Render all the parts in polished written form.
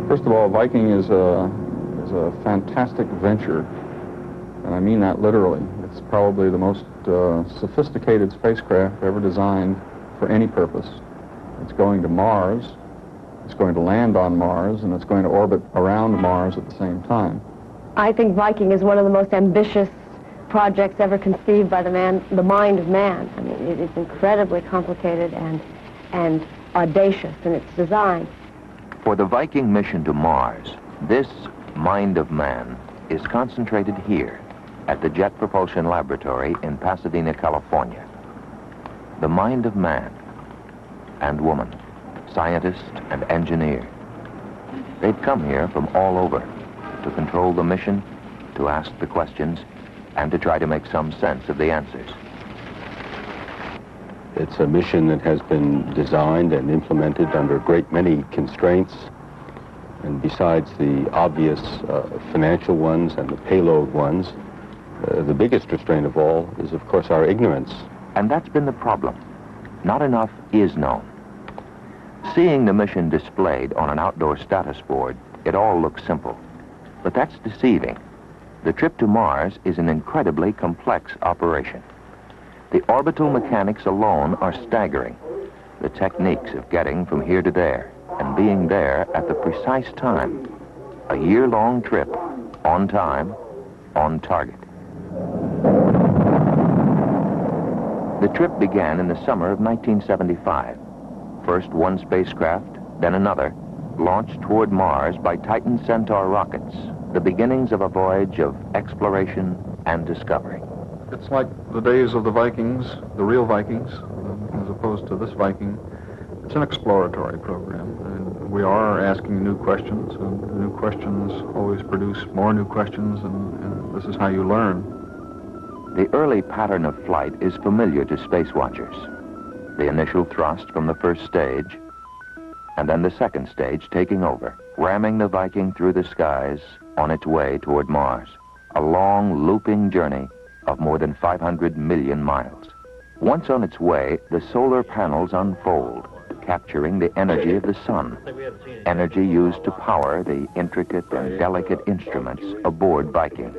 First of all, Viking is a fantastic venture, and I mean that literally. It's probably the most sophisticated spacecraft ever designed for any purpose. It's going to Mars, it's going to land on Mars, and it's going to orbit around Mars at the same time. I think Viking is one of the most ambitious projects ever conceived by the mind of man. I mean, it's incredibly complicated and audacious in its design. For the Viking mission to Mars, this mind of man is concentrated here at the Jet Propulsion Laboratory in Pasadena, California. The mind of man and woman, scientist and engineer. They've come here from all over to control the mission, to ask the questions, and to try to make some sense of the answers. It's a mission that has been designed and implemented under a great many constraints. And besides the obvious financial ones and the payload ones, the biggest restraint of all is, of course, our ignorance. And that's been the problem. Not enough is known. Seeing the mission displayed on an outdoor status board, it all looks simple. But that's deceiving. The trip to Mars is an incredibly complex operation. The orbital mechanics alone are staggering. The techniques of getting from here to there and being there at the precise time. A year-long trip, on time, on target. The trip began in the summer of 1975. First one spacecraft, then another, launched toward Mars by Titan Centaur rockets, the beginnings of a voyage of exploration and discovery. It's like the days of the Vikings, the real Vikings, as opposed to this Viking. It's an exploratory program, and we are asking new questions, and new questions always produce more new questions, and this is how you learn. The early pattern of flight is familiar to space watchers. The initial thrust from the first stage, and then the second stage taking over, ramming the Viking through the skies on its way toward Mars. A long, looping journey of more than 500 million miles. Once on its way, the solar panels unfold, capturing the energy of the sun, energy used to power the intricate and delicate instruments aboard Viking.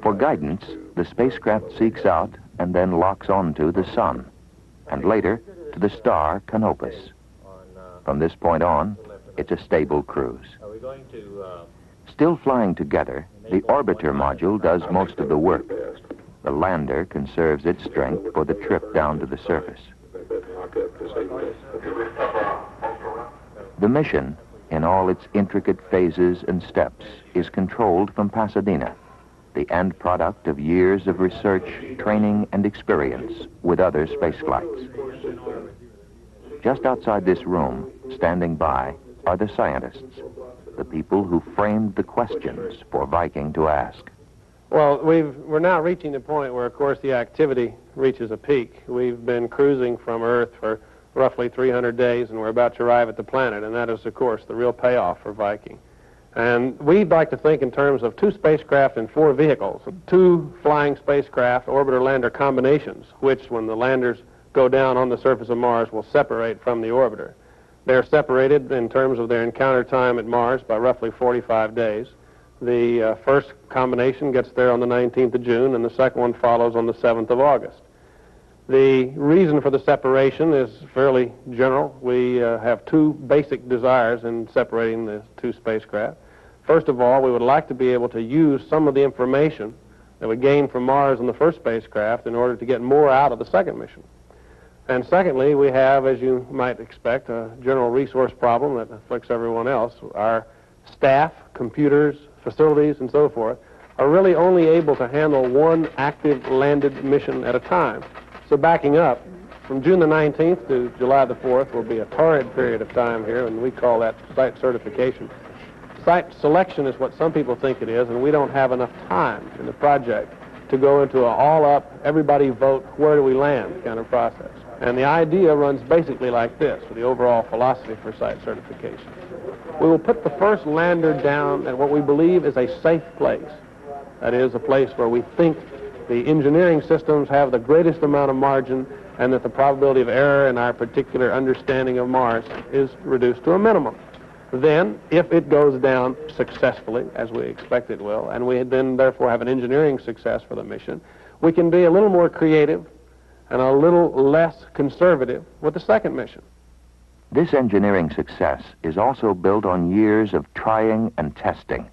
For guidance, the spacecraft seeks out and then locks onto the sun, and later to the star Canopus. From this point on, it's a stable cruise. Still flying together, the orbiter module does most of the work. The lander conserves its strength for the trip down to the surface. The mission, in all its intricate phases and steps, is controlled from Pasadena, the end product of years of research, training, and experience with other space flights. Just outside this room, standing by, are the scientists, the people who framed the questions for Viking to ask. Well, we're now reaching the point where, of course, the activity reaches a peak. We've been cruising from Earth for roughly 300 days, and we're about to arrive at the planet, and that is, of course, the real payoff for Viking. And we'd like to think in terms of 2 spacecraft and 4 vehicles, 2 flying spacecraft, orbiter-lander combinations, which, when the landers go down on the surface of Mars, will separate from the orbiter. They're separated in terms of their encounter time at Mars by roughly 45 days. The first combination gets there on the 19th of June, and the second one follows on the 7th of August. The reason for the separation is fairly general. We have 2 basic desires in separating the 2 spacecraft. First of all, we would like to be able to use some of the information that we gained from Mars in the first spacecraft in order to get more out of the second mission. And secondly, we have, as you might expect, a general resource problem that afflicts everyone else. Our staff, computers, facilities, and so forth are really only able to handle 1 active landed mission at a time. So backing up, from June the 19th to July the 4th will be a torrid period of time here, and we call that site certification. Site selection is what some people think it is, and we don't have enough time in the project to go into an all-up, everybody vote, where do we land kind of process. And the idea runs basically like this, for the overall philosophy for site certification. We will put the first lander down at what we believe is a safe place. That is, a place where we think the engineering systems have the greatest amount of margin and that the probability of error in our particular understanding of Mars is reduced to a minimum. Then, if it goes down successfully, as we expect it will, and we then therefore have an engineering success for the mission, we can be a little more creative and a little less conservative with the second mission. This engineering success is also built on years of trying and testing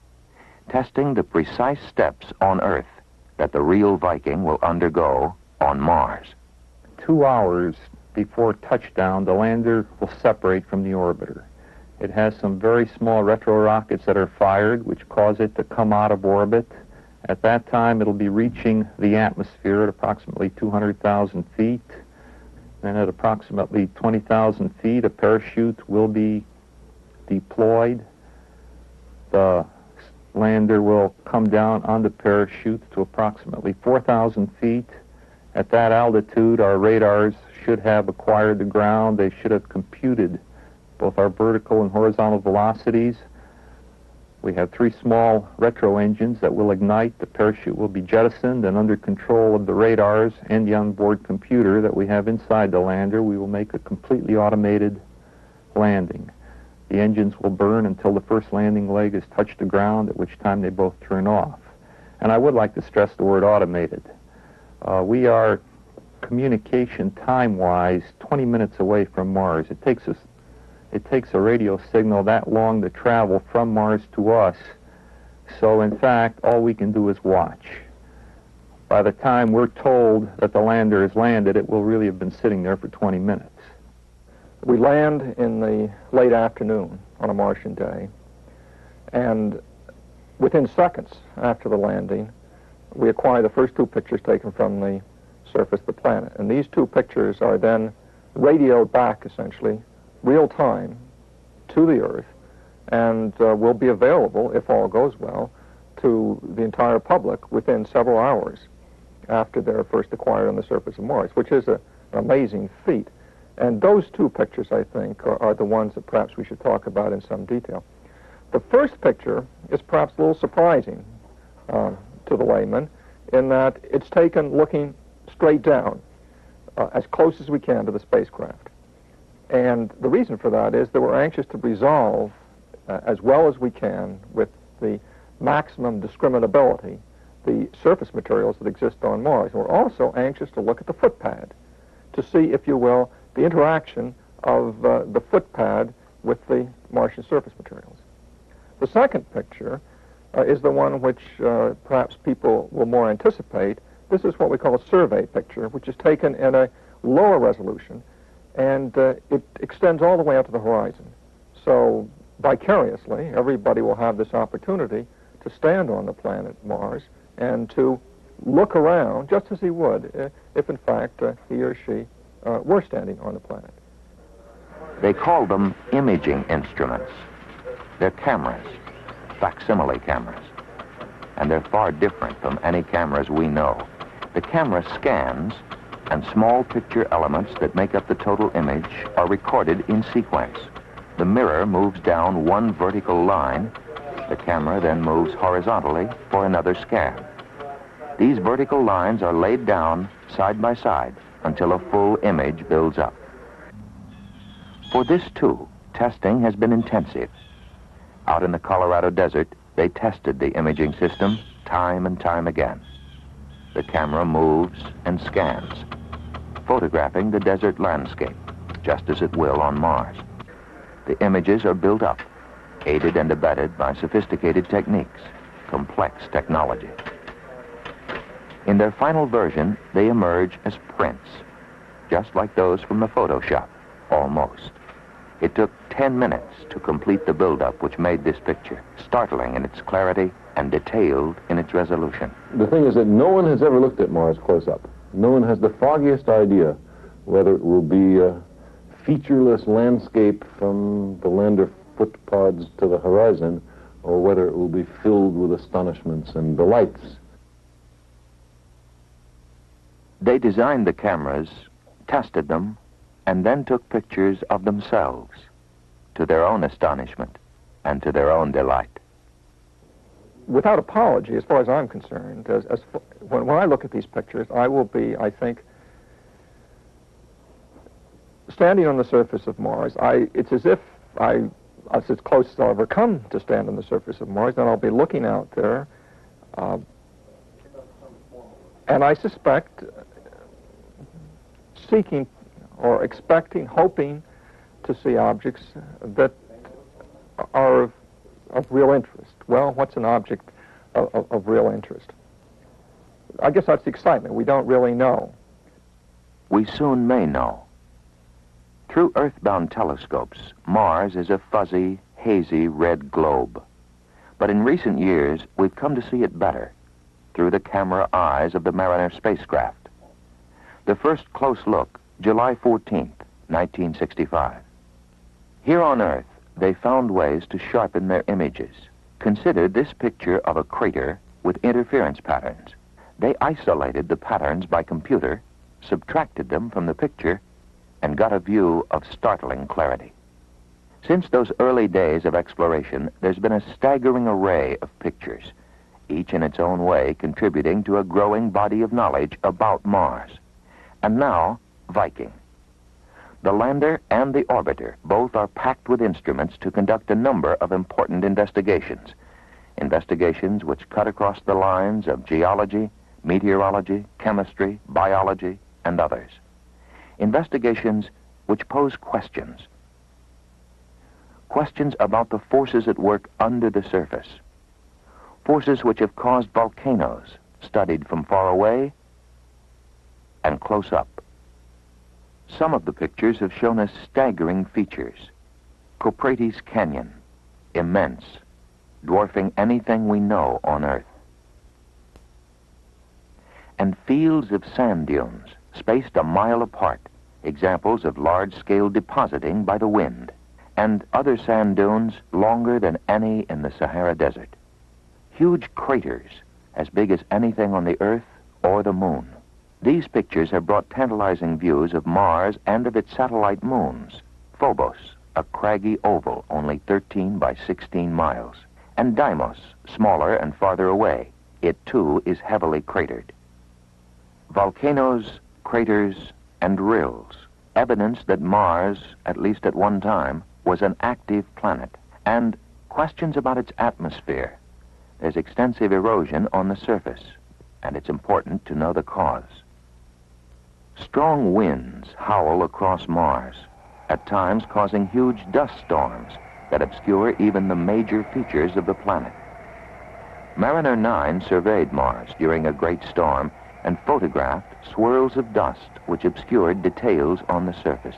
the precise steps on Earth that the real Viking will undergo on Mars. 2 hours before touchdown, the lander will separate from the orbiter. It has some very small retro rockets that are fired, which cause it to come out of orbit. At that time, it'll be reaching the atmosphere at approximately 200,000 feet. And at approximately 20,000 feet, a parachute will be deployed. The lander will come down on the parachute to approximately 4,000 feet. At that altitude, our radars should have acquired the ground. They should have computed both our vertical and horizontal velocities. We have 3 small retro engines that will ignite. The parachute will be jettisoned, and under control of the radars and the onboard computer that we have inside the lander, we will make a completely automated landing. The engines will burn until the first landing leg has touched the ground, at which time they both turn off. And I would like to stress the word automated. We are, communication time-wise, 20 minutes away from Mars. It takes a radio signal that long to travel from Mars to us. So, in fact, all we can do is watch. By the time we're told that the lander is landed, it will really have been sitting there for 20 minutes. We land in the late afternoon on a Martian day, and within seconds after the landing, we acquire the first 2 pictures taken from the surface of the planet. And these 2 pictures are then radioed back, essentially, real time to the Earth, and will be available, if all goes well, to the entire public within several hours after they're first acquired on the surface of Mars, which is an amazing feat. And those 2 pictures, I think, are the ones that perhaps we should talk about in some detail. The first picture is perhaps a little surprising to the layman, in that it's taken looking straight down, as close as we can to the spacecraft. And the reason for that is that we're anxious to resolve, as well as we can, with the maximum discriminability, the surface materials that exist on Mars. We're also anxious to look at the footpad, to see, if you will, the interaction of the footpad with the Martian surface materials. The second picture is the one which perhaps people will more anticipate. This is what we call a survey picture, which is taken in a lower resolution, and it extends all the way out to the horizon. So vicariously, everybody will have this opportunity to stand on the planet Mars and to look around just as he would if, in fact, he or she were standing on the planet. They call them imaging instruments. They're cameras, facsimile cameras, and they're far different from any cameras we know. The camera scans, and small picture elements that make up the total image are recorded in sequence. The mirror moves down one vertical line. The camera then moves horizontally for another scan. These vertical lines are laid down side by side until a full image builds up. For this, too, testing has been intensive. Out in the Colorado desert, they tested the imaging system time and time again. The camera moves and scans, photographing the desert landscape, just as it will on Mars. The images are built up, aided and abetted by sophisticated techniques, complex technology. In their final version, they emerge as prints, just like those from the Photoshop, almost. It took 10 minutes to complete the build-up which made this picture, startling in its clarity and detailed in its resolution. The thing is that no one has ever looked at Mars close up. No one has the foggiest idea whether it will be a featureless landscape from the lander footpods to the horizon, or whether it will be filled with astonishments and delights. They designed the cameras, tested them, and then took pictures of themselves, to their own astonishment and to their own delight. Without apology, as far as I'm concerned, when I look at these pictures, I will be, I think, standing on the surface of Mars. It's as if I That's as close as I'll ever come to stand on the surface of Mars. Then I'll be looking out there, and I suspect seeking or expecting, hoping to see objects that are of real interest. Well, what's an object of real interest? I guess that's the excitement. We don't really know. We soon may know. Through earthbound telescopes, Mars is a fuzzy, hazy red globe. But in recent years, we've come to see it better through the camera eyes of the Mariner spacecraft. The first close look, July 14th, 1965. Here on Earth, they found ways to sharpen their images. Consider this picture of a crater with interference patterns. They isolated the patterns by computer, subtracted them from the picture, and got a view of startling clarity. Since those early days of exploration, there's been a staggering array of pictures, each in its own way contributing to a growing body of knowledge about Mars. And now, Viking. The lander and the orbiter both are packed with instruments to conduct a number of important investigations. Investigations which cut across the lines of geology, meteorology, chemistry, biology, and others. Investigations which pose questions. Questions about the forces at work under the surface. Forces which have caused volcanoes, studied from far away and close up. Some of the pictures have shown us staggering features. Coprates Canyon, immense, dwarfing anything we know on Earth. And fields of sand dunes, spaced a mile apart, examples of large-scale depositing by the wind, and other sand dunes longer than any in the Sahara Desert. Huge craters, as big as anything on the Earth or the Moon. These pictures have brought tantalizing views of Mars and of its satellite moons. Phobos, a craggy oval only 13 by 16 miles, and Deimos, smaller and farther away. It, too, is heavily cratered. Volcanoes, craters, and rills, evidence that Mars, at least at one time, was an active planet, and questions about its atmosphere. There's extensive erosion on the surface, and it's important to know the cause. Strong winds howl across Mars, at times causing huge dust storms that obscure even the major features of the planet. Mariner 9 surveyed Mars during a great storm and photographed swirls of dust which obscured details on the surface.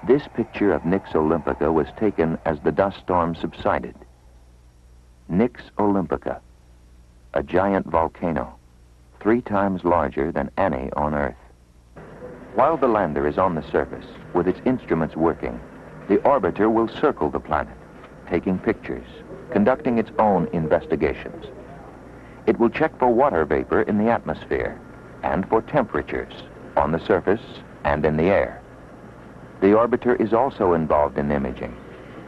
This picture of Nix Olympica was taken as the dust storm subsided. Nix Olympica, a giant volcano, 3 times larger than any on Earth. While the lander is on the surface, with its instruments working, the orbiter will circle the planet, taking pictures, conducting its own investigations. It will check for water vapor in the atmosphere and for temperatures on the surface and in the air. The orbiter is also involved in imaging,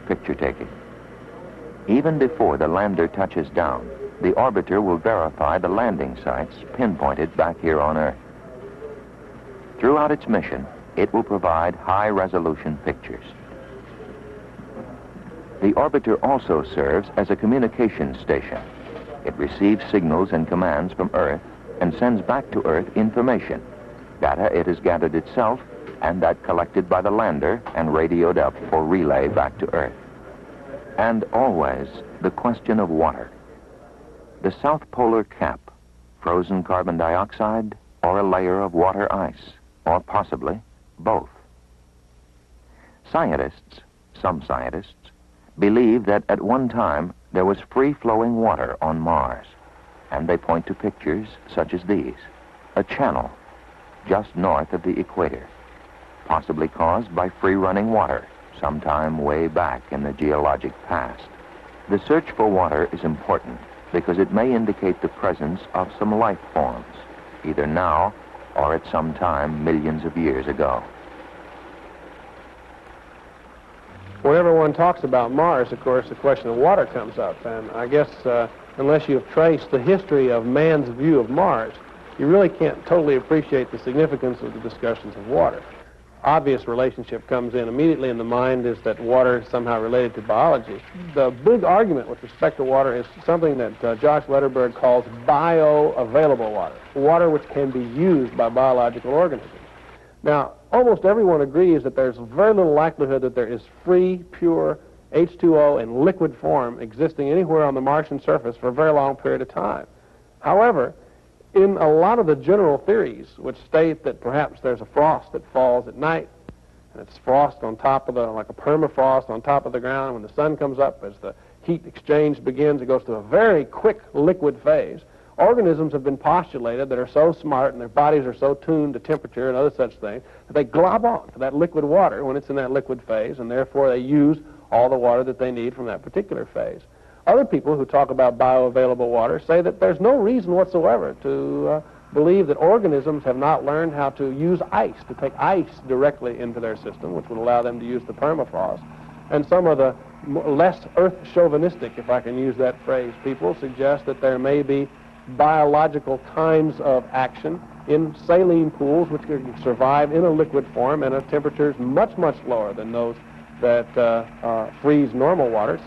picture taking. Even before the lander touches down, the orbiter will verify the landing sites pinpointed back here on Earth. Throughout its mission, it will provide high-resolution pictures. The orbiter also serves as a communications station. It receives signals and commands from Earth and sends back to Earth information, data it has gathered itself and that collected by the lander and radioed up for relay back to Earth. And always the question of water. The South Polar Cap, frozen carbon dioxide, or a layer of water ice, or possibly both. Scientists, some scientists, believe that at one time there was free-flowing water on Mars, and they point to pictures such as these, a channel just north of the equator, possibly caused by free-running water sometime way back in the geologic past. The search for water is important because it may indicate the presence of some life forms, either now or at some time millions of years ago. Whenever one talks about Mars, of course, the question of water comes up. And I guess unless you've traced the history of man's view of Mars, you really can't totally appreciate the significance of the discussions of water. obvious relationship comes in immediately in the mind is that water is somehow related to biology. The big argument with respect to water is something that Josh Letterberg calls bioavailable water, water which can be used by biological organisms. Now, almost everyone agrees that there's very little likelihood that there is free, pure H2O in liquid form existing anywhere on the Martian surface for a very long period of time. However, in a lot of the general theories which state that perhaps there's a frost that falls at night, and it's frost on top of like a permafrost on top of the ground, when the sun comes up, as the heat exchange begins, it goes through a very quick liquid phase. Organisms have been postulated that are so smart and their bodies are so tuned to temperature and other such things that they glob on to that liquid water when it's in that liquid phase, and therefore they use all the water that they need from that particular phase. Other people who talk about bioavailable water say that there's no reason whatsoever to believe that organisms have not learned how to use ice, to take ice directly into their system, which would allow them to use the permafrost. And some of the less earth chauvinistic, if I can use that phrase, people suggest that there may be biological kinds of action in saline pools which can survive in a liquid form and at temperatures much, much lower than those that freeze normal water,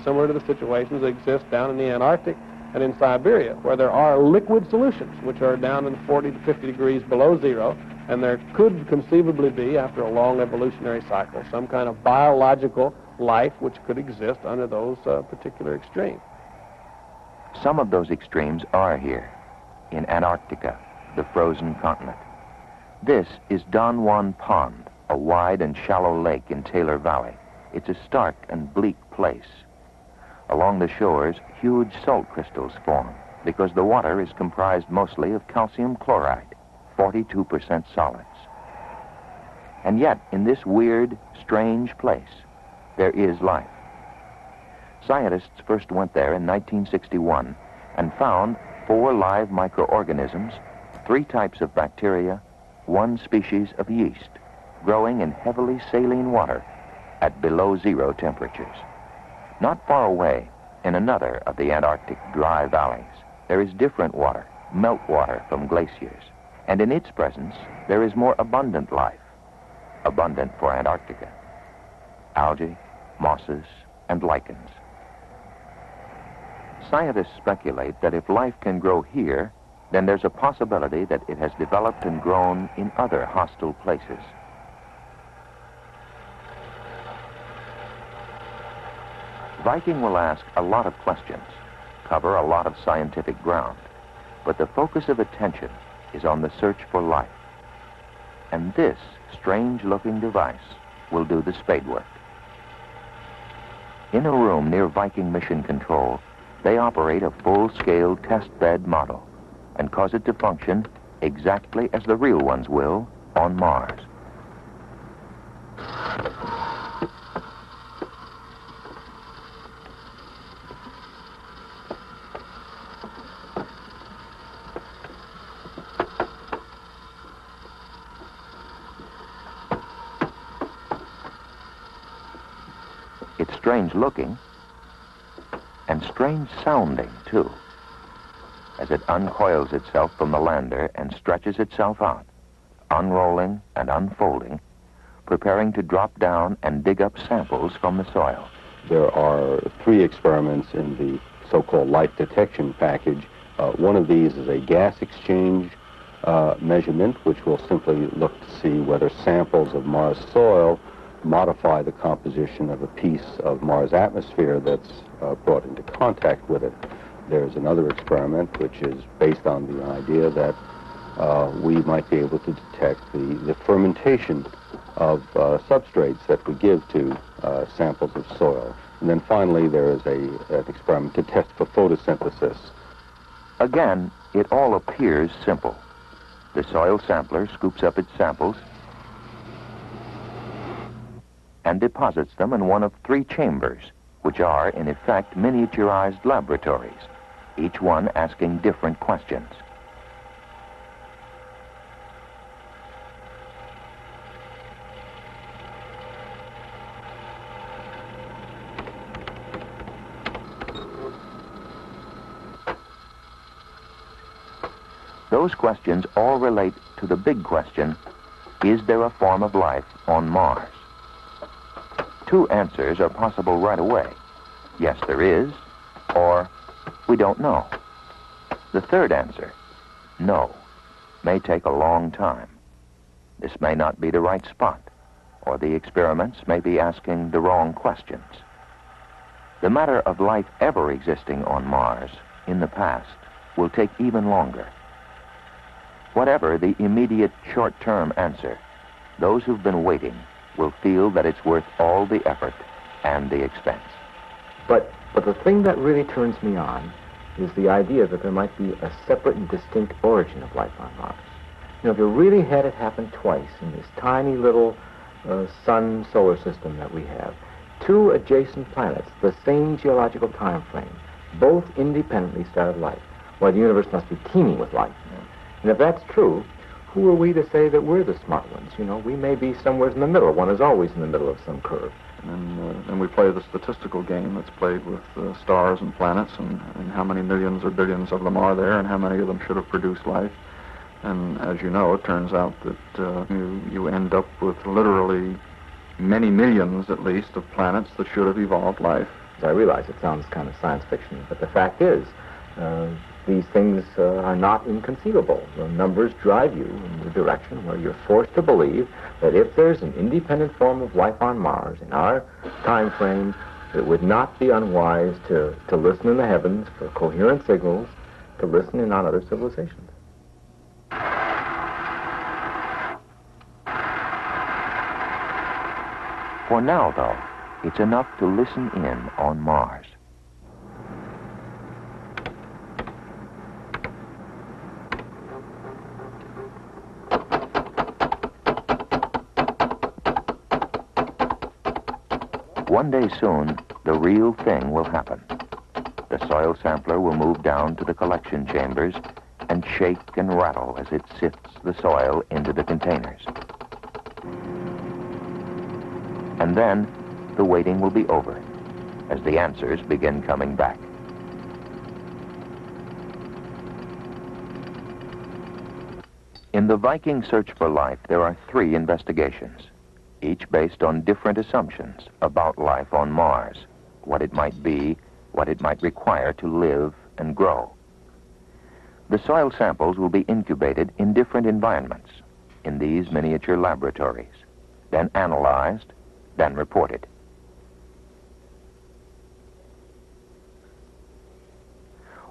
similar to the situations that exist down in the Antarctic and in Siberia, where there are liquid solutions which are down in 40 to 50 degrees below zero, and there could conceivably be, after a long evolutionary cycle, some kind of biological life which could exist under those particular extremes. Some of those extremes are here, in Antarctica, the frozen continent. This is Don Juan Pond, a wide and shallow lake in Taylor Valley. It's a stark and bleak place. Along the shores, huge salt crystals form because the water is comprised mostly of calcium chloride, 42% solids. And yet, in this weird, strange place, there is life. Scientists first went there in 1961 and found 4 live microorganisms, 3 types of bacteria, 1 species of yeast, growing in heavily saline water at below zero temperatures. Not far away, in another of the Antarctic dry valleys, there is different water, meltwater from glaciers, and in its presence there is more abundant life, abundant for Antarctica. Algae, mosses, and lichens. Scientists speculate that if life can grow here, then there's a possibility that it has developed and grown in other hostile places. Viking will ask a lot of questions, cover a lot of scientific ground, but the focus of attention is on the search for life. And this strange-looking device will do the spade work. In a room near Viking Mission Control, they operate a full-scale test bed model and cause it to function exactly as the real ones will on Mars. It's strange looking and strange sounding, too, as it uncoils itself from the lander and stretches itself out, unrolling and unfolding, preparing to drop down and dig up samples from the soil. There are 3 experiments in the so-called life detection package. One of these is a gas exchange measurement, which will simply look to see whether samples of Mars soil modify the composition of a piece of Mars atmosphere that's brought into contact with it. There's another experiment which is based on the idea that we might be able to detect the fermentation of substrates that we give to samples of soil. And then finally there is an experiment to test for photosynthesis. Again, it all appears simple. The soil sampler scoops up its samples and deposits them in one of 3 chambers, which are, in effect, miniaturized laboratories, each one asking different questions. Those questions all relate to the big question, Is there a form of life on Mars? Two answers are possible right away. Yes, there is, or we don't know. The third answer, no, may take a long time. This may not be the right spot, or the experiments may be asking the wrong questions. The matter of life ever existing on Mars in the past will take even longer. Whatever the immediate short-term answer, those who've been waiting will feel that it's worth all the effort and the expense. But the thing that really turns me on is the idea that there might be a separate and distinct origin of life on Mars. You know, if you really had it happen twice in this tiny little sun solar system that we have, two adjacent planets, the same geological time frame, both independently started life, well, the universe must be teeming with life. And if that's true, who are we to say that we're the smart ones? You know, we may be somewhere in the middle. One is always in the middle of some curve. And we play the statistical game that's played with stars and planets and how many millions or billions of them are there and how many of them should have produced life. And as you know, it turns out that you end up with literally many millions, at least, of planets that should have evolved life. I realize it sounds kind of science fiction, but the fact is, these things are not inconceivable. The numbers drive you in the direction where you're forced to believe that if there's an independent form of life on Mars in our time frame, it would not be unwise to listen in the heavens for coherent signals, to listen in on other civilizations. For now, though, it's enough to listen in on Mars. One day soon, the real thing will happen. The soil sampler will move down to the collection chambers and shake and rattle as it sifts the soil into the containers. And then, the waiting will be over as the answers begin coming back. In the Viking search for life, there are 3 investigations, each based on different assumptions about life on Mars, what it might be, what it might require to live and grow. The soil samples will be incubated in different environments in these miniature laboratories, then analyzed, then reported.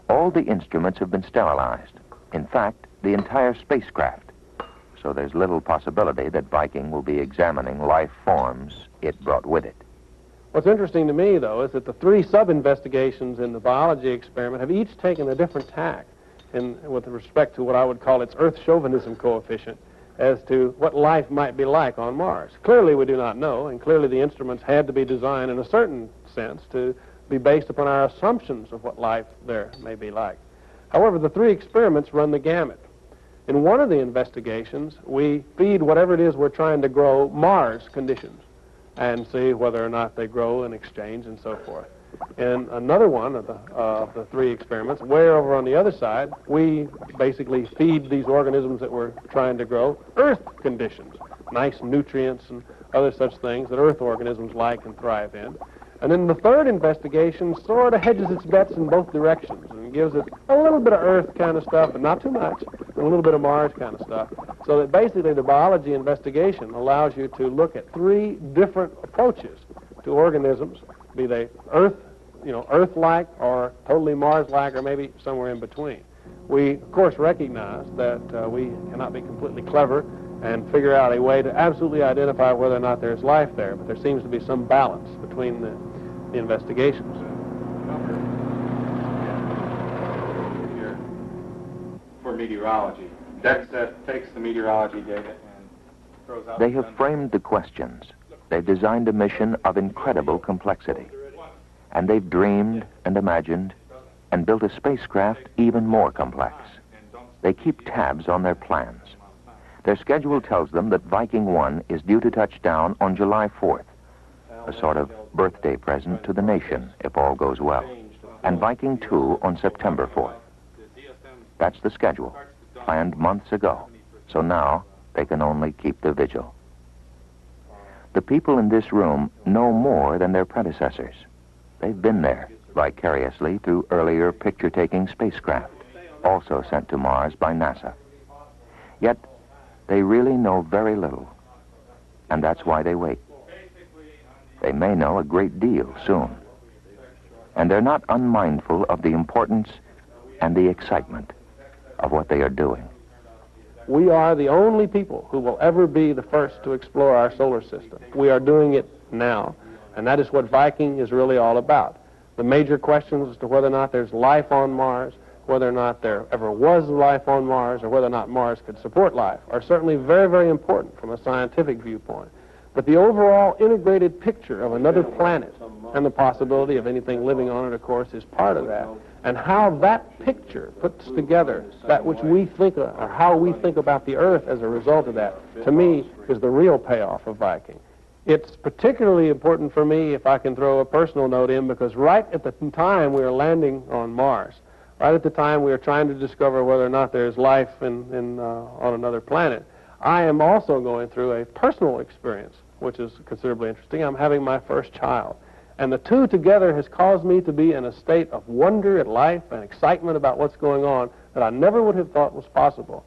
All the instruments have been sterilized. In fact, the entire spacecraft. So there's little possibility that Viking will be examining life forms it brought with it. What's interesting to me, though, is that the 3 sub-investigations in the biology experiment have each taken a different tack with respect to what I would call its Earth chauvinism coefficient as to what life might be like on Mars. Clearly, we do not know, and clearly the instruments had to be designed in a certain sense to be based upon our assumptions of what life there may be like. However, the 3 experiments run the gamut. In one of the investigations, we feed whatever it is we're trying to grow Mars conditions and see whether or not they grow in exchange and so forth. In another one of the 3 experiments, way over on the other side, we basically feed these organisms that we're trying to grow Earth conditions, nice nutrients and other such things that Earth organisms like and thrive in. And then the 3rd investigation sort of hedges its bets in both directions and gives it a little bit of Earth kind of stuff, but not too much, and a little bit of Mars kind of stuff. So that basically the biology investigation allows you to look at 3 different approaches to organisms, be they Earth-like or totally Mars-like or maybe somewhere in between. We, of course, recognize that we cannot be completely clever and figure out a way to absolutely identify whether or not there's life there, but there seems to be some balance between the investigations. For meteorology, DEXA takes the meteorology data and throws out... They have framed the questions. They've designed a mission of incredible complexity. And they've dreamed and imagined and built a spacecraft even more complex. They keep tabs on their plans. Their schedule tells them that Viking 1 is due to touch down on July 4th, a sort of birthday present to the nation if all goes well, and Viking 2 on September 4th. That's the schedule, planned months ago. So now, they can only keep the vigil. The people in this room know more than their predecessors. They've been there vicariously through earlier picture-taking spacecraft, also sent to Mars by NASA. Yet, they really know very little, and that's why they wait. They may know a great deal soon, and they're not unmindful of the importance and the excitement of what they are doing. We are the only people who will ever be the first to explore our solar system. We are doing it now, and that is what Viking is really all about. The major questions as to whether or not there's life on Mars, whether or not there ever was life on Mars, or whether or not Mars could support life, are certainly very, very important from a scientific viewpoint. But the overall integrated picture of another planet and the possibility of anything living on it, of course, is part of that. And how that picture puts together that which we think of, or how we think about the Earth as a result of that, to me, is the real payoff of Viking. It's particularly important for me, if I can throw a personal note in, because right at the time we are landing on Mars, right at the time we are trying to discover whether or not there's life on another planet, I am also going through a personal experience, which is considerably interesting. I'm having my first child. And the two together has caused me to be in a state of wonder at life and excitement about what's going on that I never would have thought was possible